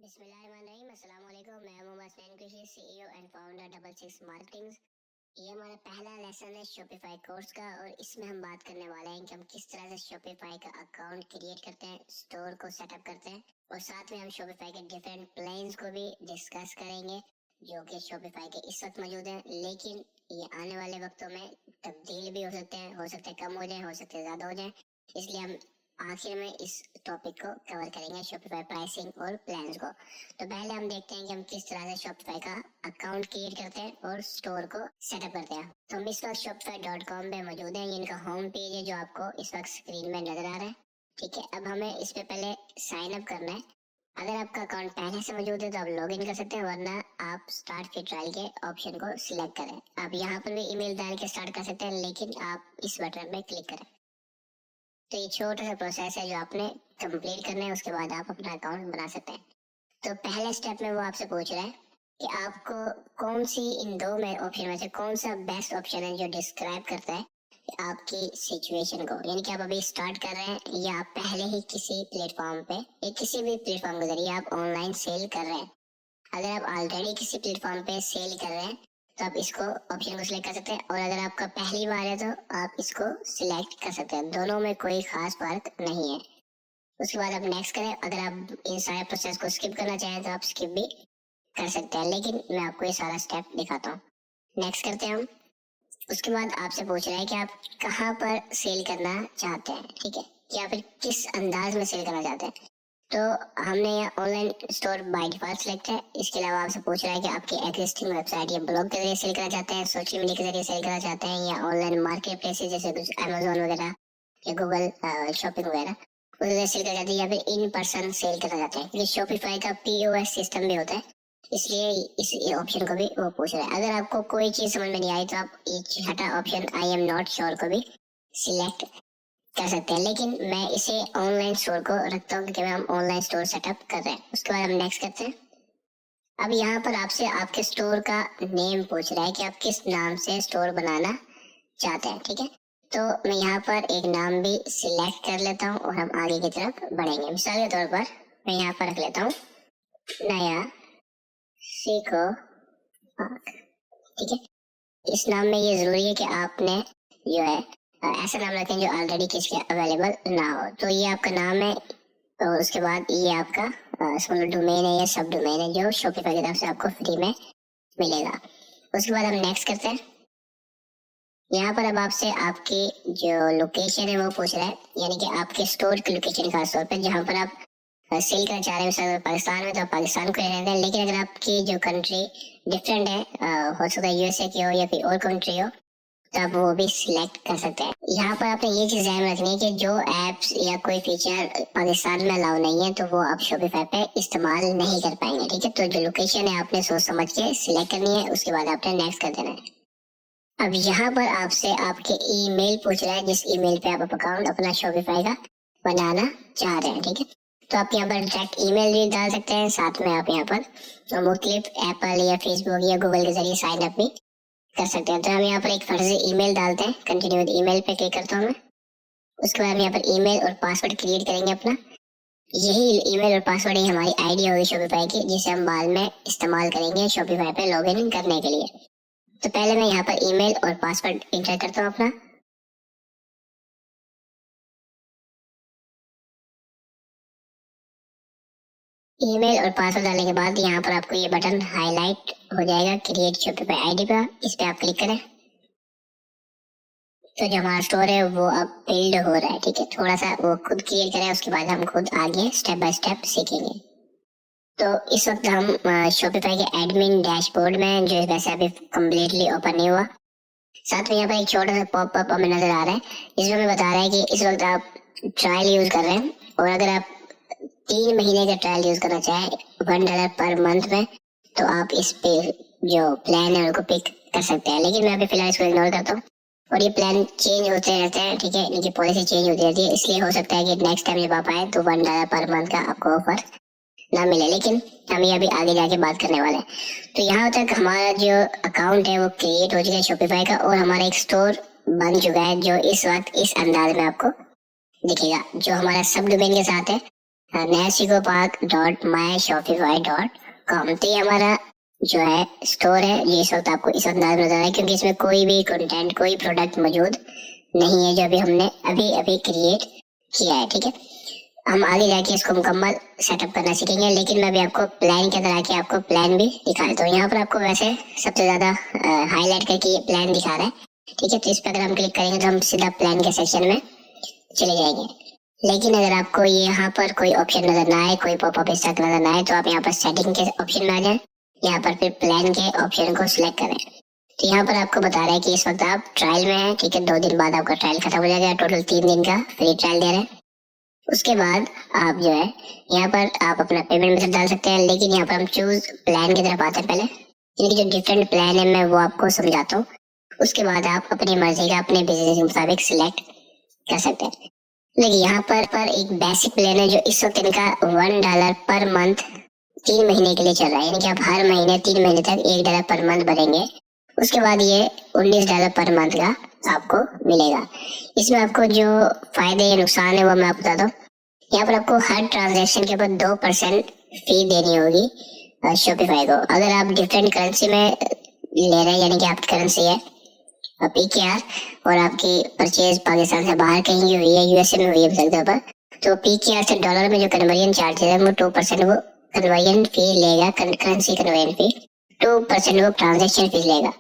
बिस्मिल्लाहिर्रहमानिर्रहीम, अस्सलाम वालेकुम। मैं मोहम्मद फैन कृषि, CEO and founder double six marketing. ये हमारा पहला लेसन है शॉपिफाई कोर्स का और इसमें हम बात करने वाले हैं कि हम किस तरह से शॉपिफाई का अकाउंट क्रिएट करते हैं, स्टोर को सेटअप करते हैं और साथ में हम शॉपिफाई के डिफरेंट प्लान्स को भी डिस्कस करेंगे जो कि शॉपिफाई के इस वक्त मौजूद हैं, लेकिन ये आने वाले वक्तों में तब्दील भी हो सकते हैं कम हो जाए, हो सकते हैं ज़्यादा हो जाए। इसलिए हम आखिर में इस टॉपिक को कवर करेंगे, शॉपिफाई प्राइसिंग और प्लान्स को। तो पहले हम देखते हैं कि हम किस तरह से शॉपिफाई का अकाउंट क्रिएट करते हैं और स्टोर को सेटअप करते हैं। तो हम इस वक्त shopify.com पे मौजूद हैं। ये इनका होम पेज है जो आपको इस वक्त स्क्रीन में नजर आ रहा है। ठीक है, अब हमें इस पे पहले साइन अप करना है। अगर आपका अकाउंट पहले से मौजूद है तो आप लॉग इन कर सकते हैं, वरना आप स्टार्ट फ्री ट्रायल के ऑप्शन को सिलेक्ट करें। आप यहाँ पर भी ईमेल डाल के स्टार्ट कर सकते हैं, लेकिन आप इस बटन पे क्लिक करें। तो ये छोटा सा प्रोसेस है जो आपने कंप्लीट करना है, उसके बाद आप अपना अकाउंट बना सकते हैं। तो पहले स्टेप में वो आपसे पूछ रहा है कि आपको कौन सी इन दो में ऑप्शन में से कौन सा बेस्ट ऑप्शन है जो डिस्क्राइब करता है आपकी सिचुएशन को, यानी कि आप अभी स्टार्ट कर रहे हैं या आप पहले ही किसी प्लेटफॉर्म पे या किसी भी प्लेटफॉर्म के जरिए आप ऑनलाइन सेल कर रहे हैं। अगर आप ऑलरेडी किसी प्लेटफॉर्म पे सेल कर रहे हैं तो आप इसको ऑप्शन को सिलेक्ट कर सकते हैं, और अगर आपका पहली बार है तो आप इसको सिलेक्ट कर सकते हैं। दोनों में कोई खास फर्क नहीं है। उसके बाद आप नेक्स्ट करें। अगर आप इन सारे प्रोसेस को स्किप करना चाहें तो आप स्किप भी कर सकते हैं, लेकिन मैं आपको ये सारा स्टेप दिखाता हूँ। नेक्स्ट करते हैं हम। उसके बाद आपसे पूछ रहा है कि आप कहाँ पर सेल करना चाहते हैं, ठीक है, या फिर किस अंदाज में सेल करना चाहते हैं। तो हमने यहाँ online store by default select है। इसके अलावा आपसे पूछ रहा है कि आपकी एग्जिस्टिंग वेबसाइट या ब्लॉग के जरिए सेल करना चाहते हैं, सोशल मीडिया के जरिए सेल करना चाहते हैं, या ऑनलाइन मार्केट प्लेस जैसे कुछ अमेजोन वगैरह या गूगल शॉपिंग वगैरह उधर सेल करना चाहते हैं, या फिर इन पर्सन सेल करना चाहते हैं। क्योंकि शॉपिफाई का पीओएस सिस्टम भी होता है, इसलिए इस ऑप्शन को भी वो पूछ रहा है। अगर आपको कोई चीज समझ में नहीं आई तो आप ये छठा option I am not sure को भी सिलेक्ट कर सकते हैं, लेकिन मैं इसे ऑनलाइन स्टोर को रखता हूँ क्योंकि हम ऑनलाइन स्टोर सेटअप कर रहे हैं। उसके बाद हम नेक्स्ट करते हैं। अब यहाँ पर आपसे आपके स्टोर का नेम पूछ रहा है कि आप किस नाम से स्टोर बनाना चाहते हैं, ठीक है। तो मैं यहाँ पर एक नाम भी सिलेक्ट कर लेता हूँ और हम आगे की तरफ बढ़ेंगे। मिसाल के तौर पर मैं यहाँ पर रख लेता हूँ नया सीखो पार्क, ठीक है। इस नाम में ये जरूरी है कि आपने जो है ऐसा नाम रखें जो ऑलरेडी किसी अवेलेबल ना हो। तो ये आपका नाम है और उसके बाद ये आपका डोमेन है या सब डोमेन है जो शॉपिफाई की तरफ से आपको फ्री में मिलेगा। उसके बाद हम नेक्स्ट करते हैं। यहाँ पर अब आपसे आपकी जो लोकेशन है वो पूछ रहा है, यानी कि आपके स्टोर की लोकेशन खासतौर पर जहाँ पर आप सेल करना चाह रहे हैं। अगर पाकिस्तान में तो आप पाकिस्तान को रहने दें, लेकिन अगर आपकी जो कंट्री डिफरेंट है, हो सकता है यूएसए की हो या फिर और कंट्री हो, तो आप वो भी सिलेक्ट कर सकते हैं। यहाँ पर आपने ये चीज ध्यान रखनी है कि जो एप्स या कोई फीचर पाकिस्तान में अलाउ नहीं है तो वो आप शॉपिफाई पे इस्तेमाल नहीं कर पाएंगे, ठीक है। तो जो लोकेशन है आपने सोच समझ के सिलेक्ट करनी है, उसके बाद आपने नेक्स्ट कर देना है। अब यहाँ पर आपसे आपके ईमेल पूछ रहा है जिस ईमेल पे आप अकाउंट अपना शॉपिफाई का बनाना चाह रहे हैं, ठीक है। तो आप यहाँ पर डायरेक्ट ईमेल भी डाल सकते हैं, साथ में आप यहाँ पर मुख्तलिफ एप्पल या फेसबुक या गूगल के जरिए साइन अप भी कर सकते हैं। तो हम यहाँ पर एक फर्जी ईमेल डालते हैं, कंटिन्यू विद ईमेल पे क्लिक करता हूँ मैं। उसके बाद हम यहाँ पर ईमेल और पासवर्ड क्रिएट करेंगे अपना। यही ईमेल और पासवर्ड ही हमारी आईडी होगी शॉपिफाई की, जिसे हम बाद में इस्तेमाल करेंगे शॉपिफाई पे लॉगिन करने के लिए। तो पहले मैं यहाँ पर ईमेल और पासवर्ड इंटर करता हूँ अपना। ईमेल और पासवर्ड डालने के बाद यहाँ पर आपको ये बटन हाईलाइट हो जाएगा क्रिएट शॉपिफाई आईडी का, इस पे आप क्लिक करें। तो जो हमारा स्टोर है वो अब बिल्ड हो रहा है, ठीक है। थोड़ा सा वो खुद क्रिएट करें, उसके बाद हम खुद आगे स्टेप बाय स्टेप सीखेंगे। तो इस वक्त हम शॉपिफाई के एडमिन डैशबोर्ड में, जो वैसे अभी कम्प्लीटली ओपन नहीं हुआ। साथ में यहाँ पर एक छोटा सा पॉपअप हमें नजर आ रहा है, इसमें हमें बता रहा है कि इस वक्त आप ट्रायल यूज कर रहे हैं, और अगर आप 3 महीने का ट्रायल यूज करना चाहें $1 पर मंथ में, तो आप इस पे जो प्लान है उनको पिक कर सकते हैं। लेकिन मैं अभी फिलहाल इसको इग्नोर करता हूँ, और ये प्लान चेंज होते रहते हैं, ठीक है। इनकी पॉलिसी चेंज होती रहती है, इसलिए हो सकता है कि नेक्स्ट टाइम जब आप आए तो $1 पर मंथ का आपको ऑफर ना मिले, लेकिन हम ये अभी आगे जाके बात करने वाले हैं। तो यहाँ तक हमारा जो अकाउंट है वो क्रिएट हो चुका है शॉपिफाई का, और हमारा एक स्टोर बन चुका है जो इस वक्त इस अंदाज में आपको दिखेगा, जो हमारा सब डोमेन के साथ है। nashikopak.myshopify.com। तो ये हमारा जो है स्टोर है, ये इस वक्त आपको इस वक्त नजर आ रहा है क्योंकि इसमें कोई भी कंटेंट, कोई प्रोडक्ट मौजूद नहीं है जो अभी हमने अभी क्रिएट किया है। ठीक है, हम आगे जाके इसको मुकम्मल सेटअप करना सीखेंगे, लेकिन मैं अभी आपको प्लान के अंदर आके आपको प्लान भी दिखा देता हूँ। यहाँ पर आपको वैसे सबसे ज्यादा हाईलाइट करके ये प्लान दिखा रहा है। ठीक है, तो इस पर अगर हम क्लिक करेंगे तो हम सीधा प्लान के सेक्शन में चले जाएंगे। लेकिन अगर आपको ये यहाँ पर कोई ऑप्शन नजर ना आए, कोई पॉपअप इस तरह नजर ना आए, तो आप यहाँ पर सेटिंग के ऑप्शन में आ जाए, यहाँ पर फिर प्लान के ऑप्शन को सिलेक्ट करें। तो यहाँ पर आपको बता रहा है कि इस वक्त आप ट्रायल में हैं। ठीक है, 2 दिन बाद आपका ट्रायल खत्म हो जाएगा, टोटल 3 दिन का फ्री ट्रायल दे रहे हैं। उसके बाद आप जो है यहाँ पर आप अपना पेमेंट मेथड डाल सकते हैं, लेकिन यहाँ पर हम चूज प्लान की तरफ आते हैं। पहले इनके जो डिफरेंट प्लान है मैं वो आपको समझाता हूँ, उसके बाद आप अपनी मर्जी का अपने बिजनेस के मुताबिक सिलेक्ट कर सकते हैं। देखिए यहाँ पर एक बेसिक प्लान है जो इस वक्त इनका $1 पर मंथ 3 महीने के लिए चल रहा है, यानी कि आप हर महीने 3 महीने तक $1 पर मंथ भरेंगे। उसके बाद ये $19 पर मंथ का आपको मिलेगा। इसमें आपको जो फायदे या नुकसान है वो मैं आपको बताता हूँ। यहाँ पर आपको हर ट्रांजैक्शन के ऊपर 2% फी देनी होगी शॉपिफाई को। अगर आप डिफरेंट करेंसी में ले रहे हैं, यानी कि आपकी करेंसी है PKR और आपकी परचेज पाकिस्तान से बाहर कहीं की हुई है, यूएसए में हुई है सकते पर, तो PKR से डॉलर में जो कन्वर्जन चार्जेस है वो 2% वो कन्वर्जन फी लेगा, करेंसी कन्वर्जन फी 2% वो ट्रांजेक्शन फीस लेगा।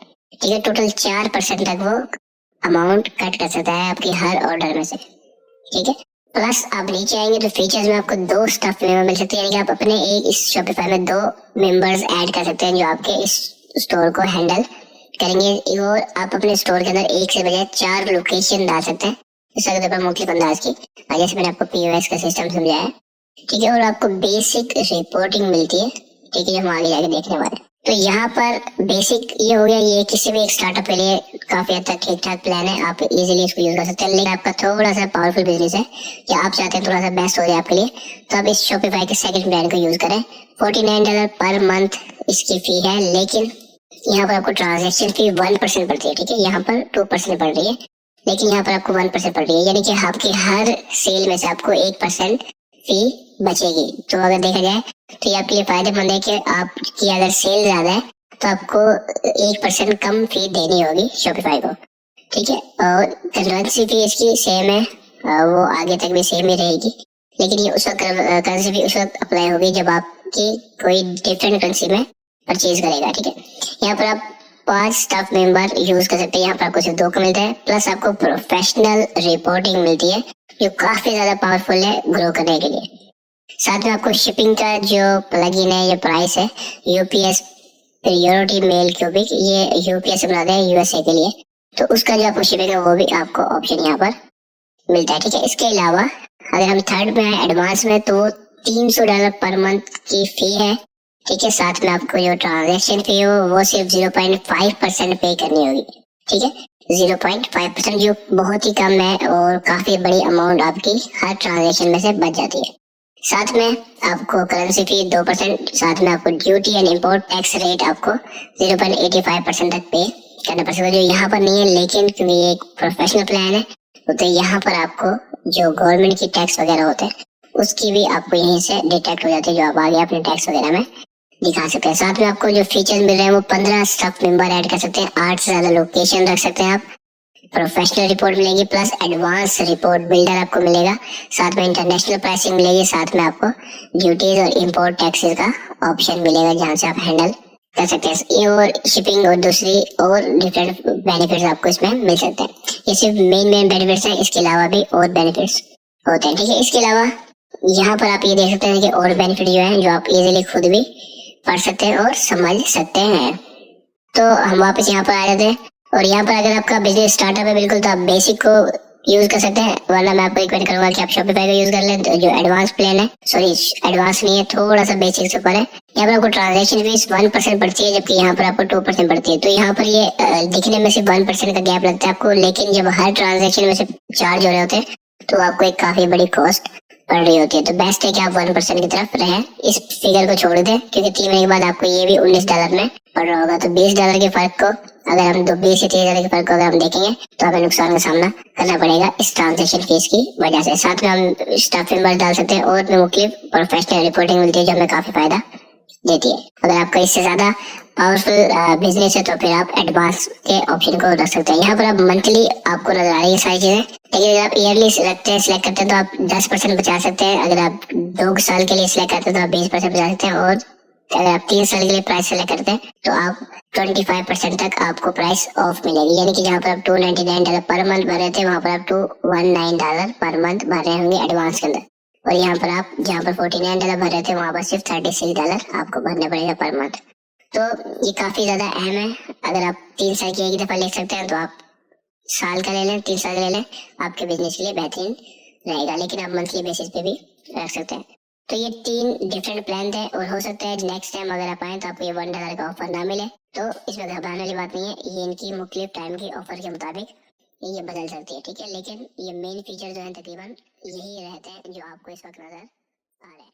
ठीक है, टोटल 4% तक वो अमाउंट कट कर सकता है आपकी हर ऑर्डर में से। ठीक है, प्लस आप नीचे आएंगे तो फीचर्स में आपको 2 स्टाफ मेंबर मिल सकते हैं, यानी कि आप अपने एक इस शॉपिफाई में 2 मेंबर्स ऐड कर सकते हैं जो आपके इस स्टोर को हैंडल करेंगे। और आप अपने स्टोर के अंदर 1 से बजाय 4 लोकेशन डाल सकते हैं, इस तरह पर मुख्तलिफ अंदाज की, जैसे मैंने आपको POS का सिस्टम समझाया है। ठीक है, और आपको बेसिक रिपोर्टिंग मिलती है। ठीक है, हम आगे जाके देखने वाले। तो यहाँ पर बेसिक ये हो गया, ये किसी भी एक स्टार्टअप के लिए काफी हद तक ठीक ठाक प्लान है, आप इजीली इसको यूज कर सकते हैं। लेकिन आपका थोड़ा सा पावरफुल बिजनेस है या आप चाहते हैं थोड़ा सा बेस्ट हो जाए आपके लिए, तो आप इस शॉपिफाई के सेकंड प्लान को यूज करें। $49 पर मंथ इसकी फी है, लेकिन यहाँ पर आपको ट्रांजेक्शन फी 1% पड़ती है। ठीक है, यहाँ पर 2% पड़ रही है, लेकिन यहाँ पर आपको 1% पड़ रही है, यानी कि आपकी हर सेल में से आपको 1% फी बचेगी। तो अगर देखा जाए तो ये आपके लिए फायदेमंद है कि आपकी अगर सेल ज्यादा है तो आपको 1% कम फी देनी होगी शॉपिफाई को। ठीक है, और करेंसी फी इसकी सेम है, वो आगे तक भी सेम ही रहेगी, लेकिन ये उस वक्त करेंसी फी उस वक्त अप्लाई होगी जब आपकी कोई डिफरेंट करेंसी में परचेज करेगा। ठीक है, यहाँ पर आप 5 स्टाफ मेंबर यूज कर सकते हैं, यहाँ पर आपको सिर्फ 2 का मिलता है, प्लस आपको प्रोफेशनल रिपोर्टिंग मिलती है जो काफी ज्यादा पावरफुल है ग्रो करने के लिए। साथ में आपको शिपिंग का जो प्लगइन है, ये प्राइस है UPS प्रायोरिटी मेल क्यूबिक, ये UPS से बनाते हैं USA के लिए, तो उसका जो आपको शिपिंग है वो भी आपको ऑप्शन यहाँ पर मिलता है। ठीक है, इसके अलावा अगर हम थर्ड में है एडवांस में, तो $300 पर मंथ की फी है। ठीक है, साथ में आपको जो ट्रांजेक्शन फी हो वो सिर्फ 0.5% पे करनी होगी। ठीक है, 0.5% जो बहुत ही कम है और काफी बड़ी अमाउंट आपकी हर ट्रांजेक्शन में से बच जाती है। साथ में आपको करेंसी फी 2%, साथ में आपको duty and import tax rate आपको 0.85% तक पे करना पड़ सकता है, जो यहाँ पर नहीं है, लेकिन क्योंकि ये एक प्रोफेशनल प्लान है तो यहाँ पर आपको जो गवर्नमेंट की टैक्स वगैरह होते हैं उसकी भी आपको यहीं से डिटेक्ट हो जाती है, जो आप आगे अपने टैक्स वगैरह में दिखा सकते हैं। साथ में आपको जो फीचर्स मिल रहे हैं वो 15 स्टाफ मेंबर ऐड कर सकते हैं, 8 से ज्यादा लोकेशन रख सकते हैं आप, प्रोफेशनल रिपोर्ट मिलेगी, प्लस एडवांस रिपोर्ट बिल्डर आपको मिलेगा, साथ में इंटरनेशनल प्राइसिंग मिलेगी, साथ में आपको ड्यूटीज और इम्पोर्ट टैक्सेस का ऑप्शन मिलेगा जहाँ से आप हैंडल कर सकते हैं। ये और शिपिंग और दूसरी और डिफरेंट बेनिफिट्स आपको इसमें मिल सकते हैं। ये सिर्फ मेन बेनिफिट्स हैं, इसके अलावा भी और बेनिफिट्स होते हैं। ठीक है, इसके अलावा यहाँ पर आप ये देख सकते हैं कि और बेनिफिट जो है जो आप इजीली खुद भी पढ़ सकते हैं और समझ सकते हैं। तो हम वापस यहाँ पर आ जाते हैं, और यहाँ पर अगर आपका बिजनेस स्टार्टअप है बिल्कुल, तो आप बेसिक को यूज कर सकते हैं, वरना मैं आपको रिकमेंड करूंगा कि आप शॉपिफाई का यूज कर लें। तो जो एडवांस प्लान है, सॉरी एडवांस नहीं है, थोड़ा सा बेसिक से ऊपर है, यहाँ पर आपको ट्रांजेक्शन फीस 1% पड़ती है, जबकि यहाँ पर आपको 2% पड़ती है। तो यहाँ पर ये दिखने में सिर्फ 1% का गैप लगता है आपको, लेकिन जब हर ट्रांजेक्शन में से चार्ज हो रहे होते हैं तो आपको एक काफी बड़ी कॉस्ट पड़ रही होती है। तो बेस्ट है कि आप 1% की तरफ रहें, इस फिगर को छोड़ दें, क्योंकि 3 महीने के बाद आपको ये भी $19 में पड़ रहा होगा। तो $20 के फर्क को अगर हम 20 या 30 हजार के फर्क को अगर हम देखेंगे तो हमें नुकसान का सामना करना पड़ेगा इस ट्रांजेक्शन फीस की वजह से। साथ में हम स्टाफ मेंबर डाल सकते हैं और मुख्तलिफ प्रोफेशनल रिपोर्टिंग मिलती है जो हमें काफी फायदा देती है। अगर आपका इससे ज्यादा पावरफुल बिजनेस है तो फिर आप एडवांस के ऑप्शन को रख सकते हैं। यहाँ पर आप मंथली आपको नजर आ रही है सारी चीजें, लेकिन अगर आप ईयरली सिलेक्ट करते हैं तो आप 10% बचा सकते हैं। अगर आप 2 साल के लिए सिलेक्ट करते हैं तो आप 20% बचा सकते हैं, और अगर आप 3 साल के लिए प्राइस सेलेक्ट करते हैं तो आप 25% तक आपको प्राइस ऑफ मिलेगी। यानी कि जहाँ पर आप $299 पर मंथ भर रहे थे वहां पर आप $219 पर मंथ भर रहे होंगे एडवांस के अंदर, और यहाँ पर आप जहाँ पर $49 भर रहे थे वहां पर सिर्फ $36 आपको भरने पड़ेगा पर मंथ। तो ये काफी ज्यादा अहम है। अगर आप 3 साल की एक ही दफा ले सकते हैं तो आप साल का ले लें, 3 साल का ले लें, आपके बिजनेस के लिए बेहतरीन रहेगा। लेकिन आप मंथली बेसिस पे भी रख सकते हैं। तो ये 3 डिफरेंट प्लान थे, और हो सकता है नेक्स्ट टाइम अगर आप आए तो आपको ये $1 का ऑफर ना मिले, तो इसमें घबराने वाली बात नहीं है। ये इनकी मुख्तलिफ टाइम की ऑफर के मुताबिक ये बदल सकती है, ठीक है। लेकिन ये मेन फीचर जो है तकरीबन यही रहते हैं जो आपको इस वक्त नजर आ रहे हैं।